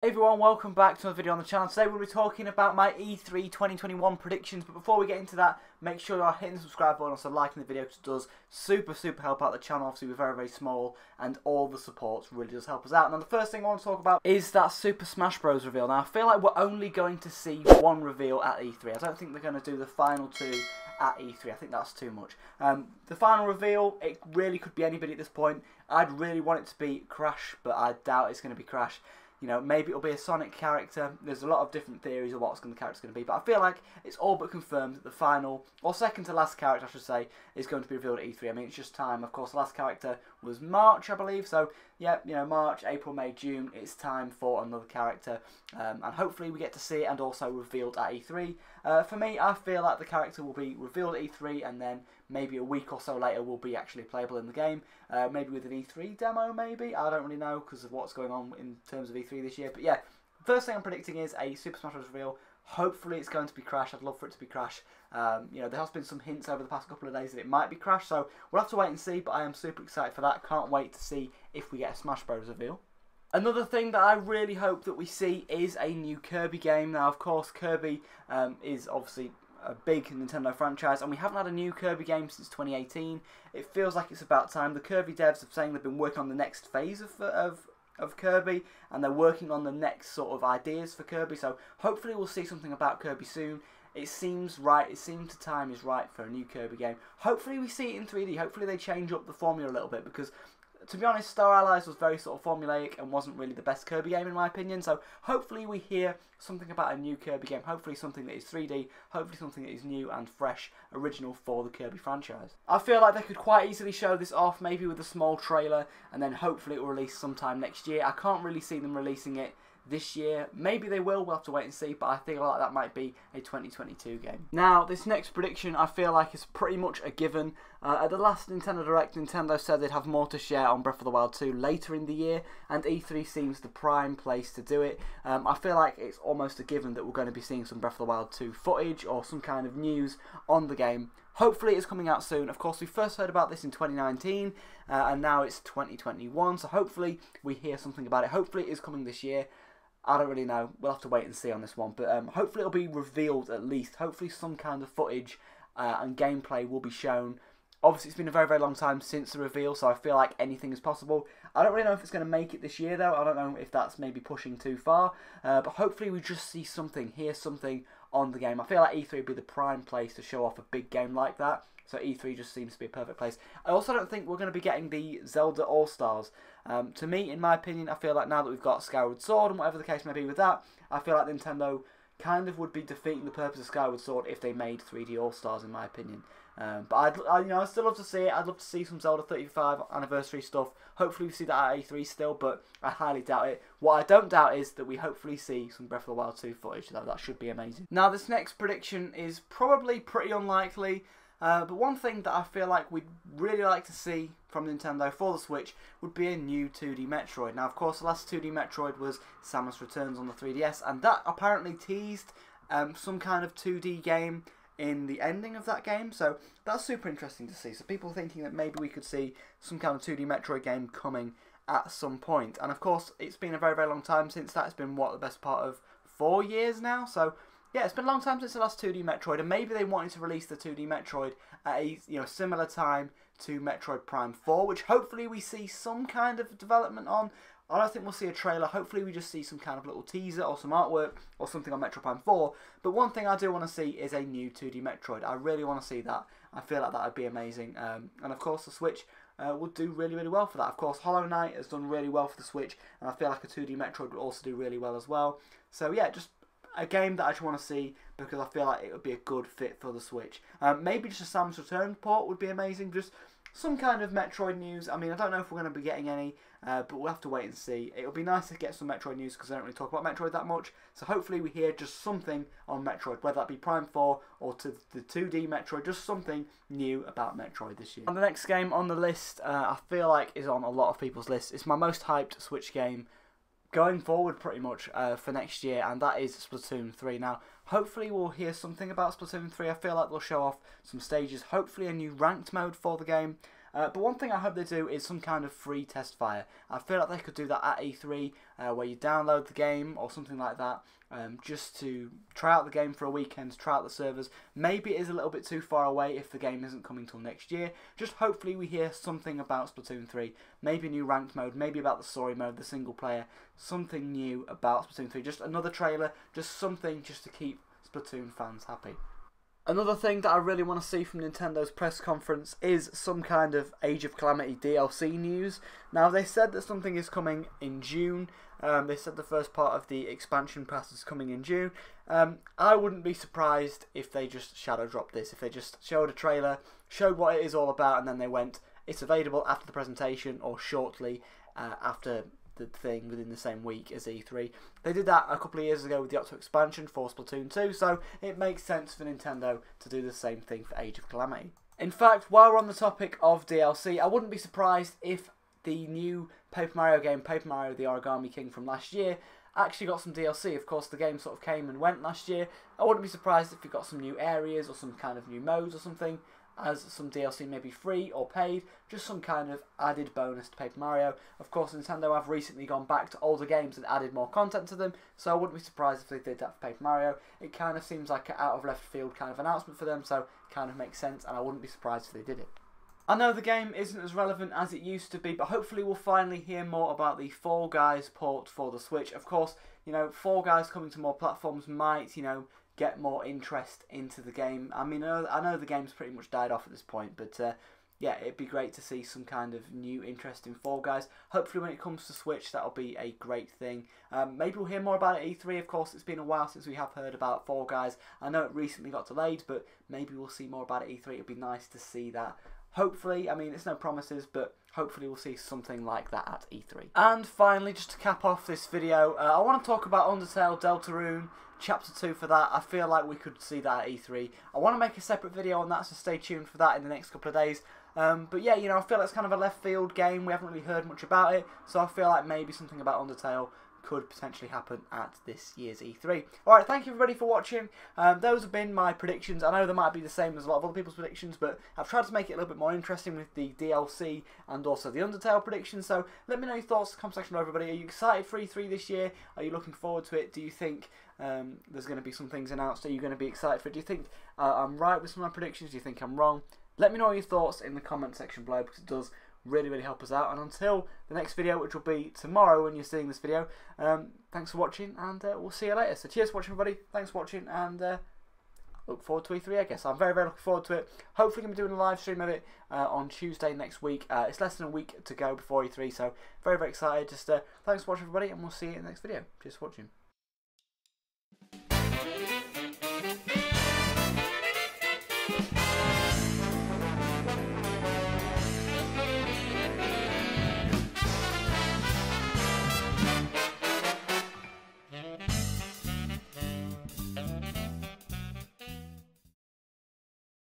Hey everyone, welcome back to another video on the channel. Today we'll be talking about my E3 2021 predictions, but before we get into that, make sure you are hitting the subscribe button and also liking the video because it does super help out the channel. Obviously we're very small and all the support really does help us out. Now the first thing I want to talk about is that Super Smash Bros reveal. Now I feel like we're only going to see one reveal at E3. I don't think they're going to do the final two at E3. I think that's too much. The final reveal, it really could be anybody at this point. I'd really want it to be Crash, but I doubt it's going to be Crash. You know, maybe it'll be a Sonic character. There's a lot of different theories of what the character's going to be. But I feel like it's all but confirmed that the final, or second to last character, I should say, is going to be revealed at E3. I mean, it's just time. Of course, the last character was March, I believe. So, yeah, you know, March, April, May, June, it's time for another character. And hopefully we get to see it and also revealed at E3. For me, I feel like the character will be revealed at E3 and then maybe a week or so later will be actually playable in the game. Maybe with an E3 demo, maybe. I don't really know because of what's going on in terms of E3 this year. But yeah, first thing I'm predicting is a Super Smash Bros. Reveal. Hopefully it's going to be Crash. I'd love for it to be Crash. You know, there has been some hints over the past couple of days that it might be Crash. So we'll have to wait and see. But I am super excited for that. Can't wait to see if we get a Smash Bros. Reveal. Another thing that I really hope that we see is a new Kirby game. Now, of course, Kirby is obviously a big Nintendo franchise, and we haven't had a new Kirby game since 2018. It feels like it's about time. The Kirby devs are saying they've been working on the next phase of Kirby, and they're working on the next sort of ideas for Kirby, so hopefully we'll see something about Kirby soon. It seems right, it seems the time is right for a new Kirby game. Hopefully we see it in 3D, hopefully they change up the formula a little bit, because to be honest, Star Allies was very sort of formulaic and wasn't really the best Kirby game in my opinion. So hopefully we hear something about a new Kirby game. Hopefully something that is 3D. Hopefully something that is new and fresh, original for the Kirby franchise. I feel like they could quite easily show this off, maybe with a small trailer, and then hopefully it will release sometime next year. I can't really see them releasing it this year. Maybe they will, we'll have to wait and see, but I feel like that might be a 2022 game. Now, this next prediction I feel like is pretty much a given. At the last Nintendo Direct, Nintendo said they'd have more to share on Breath of the Wild 2 later in the year, and E3 seems the prime place to do it. I feel like it's almost a given that we're going to be seeing some Breath of the Wild 2 footage or some kind of news on the game. Hopefully it's coming out soon. Of course, we first heard about this in 2019, and now it's 2021, so hopefully we hear something about it. Hopefully it is coming this year. I don't really know. We'll have to wait and see on this one. But hopefully it'll be revealed at least. Hopefully some kind of footage and gameplay will be shown. Obviously it's been a very long time since the reveal, so I feel like anything is possible. I don't really know if it's going to make it this year though. I don't know if that's maybe pushing too far. But hopefully we just see something, hear something on the game. I feel like E3 would be the prime place to show off a big game like that. So E3 just seems to be a perfect place. I also don't think we're going to be getting the Zelda All-Stars. To me, in my opinion, I feel like now that we've got Skyward Sword and whatever the case may be with that, I feel like Nintendo kind of would be defeating the purpose of Skyward Sword if they made 3D All-Stars, in my opinion. But I'd still love to see it. I'd love to see some Zelda 35 anniversary stuff. Hopefully we see that at E3 still, but I highly doubt it. What I don't doubt is that we hopefully see some Breath of the Wild 2 footage, though. That should be amazing. Now, this next prediction is probably pretty unlikely. But one thing that I feel like we'd really like to see from Nintendo for the Switch would be a new 2D Metroid. Now, of course, the last 2D Metroid was Samus Returns on the 3DS, and that apparently teased some kind of 2D game in the ending of that game, so that's super interesting to see. So people thinking that maybe we could see some kind of 2D Metroid game coming at some point. And of course, it's been a very long time since that. It's been, what, the best part of 4 years now? So yeah, it's been a long time since the last 2D Metroid, and maybe they wanted to release the 2D Metroid at a similar time to Metroid Prime 4, which hopefully we see some kind of development on. I don't think we'll see a trailer. Hopefully we just see some kind of little teaser or some artwork or something on Metroid Prime 4. But one thing I do want to see is a new 2D Metroid. I really want to see that. I feel like that would be amazing. And of course the Switch would do really well for that. Of course Hollow Knight has done really well for the Switch, and I feel like a 2D Metroid would also do really well as well. So yeah, just a game that I just want to see because I feel like it would be a good fit for the Switch. Maybe just a Samus Return port would be amazing. Just some kind of Metroid news. I mean, I don't know if we're going to be getting any, but we'll have to wait and see. It'll be nice to get some Metroid news because I don't really talk about Metroid that much. So hopefully we hear just something on Metroid, whether that be Prime 4 or to the 2D Metroid, just something new about Metroid this year. And the next game on the list, I feel like is on a lot of people's lists. It's my most hyped Switch game going forward pretty much for next year, and that is Splatoon 3. Now, hopefully we'll hear something about Splatoon 3. I feel like they'll show off some stages, hopefully a new ranked mode for the game. But one thing I hope they do is some kind of free test fire. I feel like they could do that at E3, where you download the game or something like that, just to try out the game for a weekend, try out the servers. Maybe it is a little bit too far away if the game isn't coming till next year. Just hopefully we hear something about Splatoon 3, maybe a new ranked mode, maybe about the story mode, the single player, something new about Splatoon 3, just another trailer, just something just to keep Splatoon fans happy. Another thing that I really want to see from Nintendo's press conference is some kind of Age of Calamity DLC news. Now, they said that something is coming in June. They said the first part of the expansion pass is coming in June. I wouldn't be surprised if they just shadow dropped this, if they just showed a trailer, showed what it is all about, and then they went, it's available after the presentation or shortly after the thing within the same week as E3. They did that a couple of years ago with the Octo expansion for Splatoon 2, so it makes sense for Nintendo to do the same thing for Age of Calamity. In fact, while we're on the topic of DLC, I wouldn't be surprised if the new Paper Mario game, Paper Mario the Origami King from last year, actually got some DLC. Of course, the game sort of came and went last year. I wouldn't be surprised if it got some new areas or some kind of new modes or something, as some DLC maybe free or paid, just some kind of added bonus to Paper Mario. Of course, Nintendo have recently gone back to older games and added more content to them, so I wouldn't be surprised if they did that for Paper Mario. It kind of seems like an out of left field kind of announcement for them, so it kind of makes sense, and I wouldn't be surprised if they did it. I know the game isn't as relevant as it used to be, but hopefully we'll finally hear more about the Fall Guys port for the Switch. Of course, you know, Fall Guys coming to more platforms might, you know, get more interest into the game. I mean, I know the game's pretty much died off at this point, but yeah, it'd be great to see some kind of new interest in Fall Guys. Hopefully when it comes to Switch, that'll be a great thing. Maybe we'll hear more about it at E3. Of course, it's been a while since we have heard about Fall Guys. I know it recently got delayed, but maybe we'll see more about it at E3. It'd be nice to see that. Hopefully, I mean, it's no promises, but hopefully we'll see something like that at E3. And finally, just to cap off this video, I want to talk about Undertale Deltarune Chapter 2 for that. I feel like we could see that at E3. I want to make a separate video on that, so stay tuned for that in the next couple of days. But yeah, you know, I feel like it's kind of a left field game. We haven't really heard much about it, so I feel like maybe something about Undertale could potentially happen at this year's E3. Alright, thank you everybody for watching. Those have been my predictions. I know they might be the same as a lot of other people's predictions, but I've tried to make it a little bit more interesting with the DLC and also the Undertale predictions. So let me know your thoughts in the comment section below, everybody. Are you excited for E3 this year? Are you looking forward to it? Do you think there's going to be some things announced? Are you going to be excited for it? Do you think I'm right with some of my predictions? Do you think I'm wrong? Let me know your thoughts in the comment section below, because it does really help us out. And until the next video, which will be tomorrow when you're seeing this video, thanks for watching, and we'll see you later. So cheers for watching, everybody. Thanks for watching, and look forward to E3, I guess. I'm very looking forward to it. Hopefully going to be doing a live stream of it on Tuesday next week. It's less than a week to go before E3, so very excited. Just thanks for watching, everybody, and we'll see you in the next video. Cheers for watching.